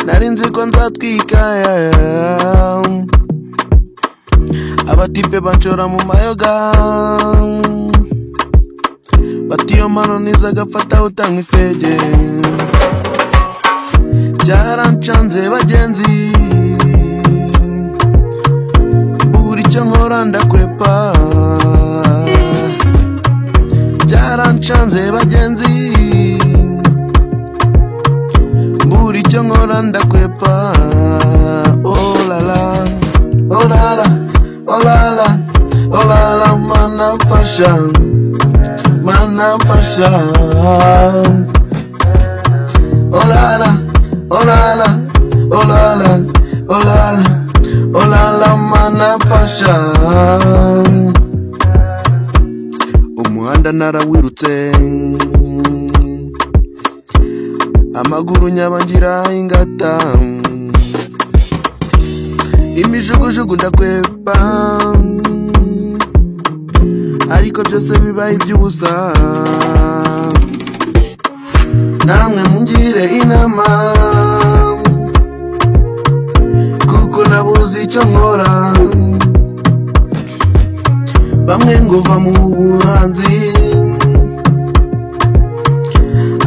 Narinzi ko nzatwika yeah. Abatipe banshora mu mayoga bati iyo mano nizagafata utanywa ifege byarancanze bagenzi buri icyo nkora ndakwepa byarancanze bagenzi buri icyo nkora ndakwepa oh la la oh la la oh la la oh la la mana mfasha oh la la oh la la oh la la oh la la oh la la mana mfasha umuhanda narawirutse amaguru nyabangira ingata imijugujugu ndakwepa ariko byose bibaye iby'ubusa namwe mungire inama kuko nabuze icyo nkora bamwe ngo va mu buhanzi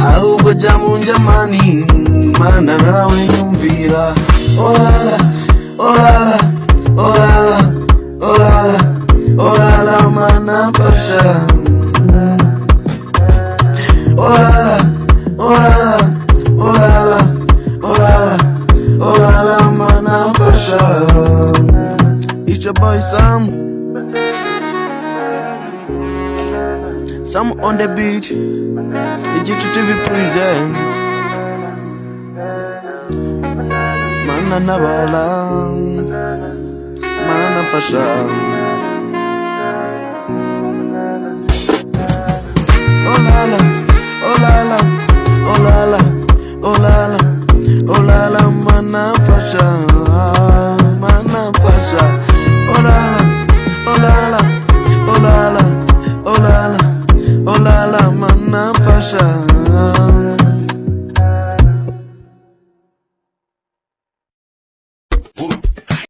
ahubwo jya mu njamani mana nawe nyumvira oh la la oh la la oh la la oh la la oh la la mana mfasha oh la la oh la la oh la la oh la la oh la la mana mfasha. It's your boy Sam on the beach. Digital TV present Mana nabala Mana nafasha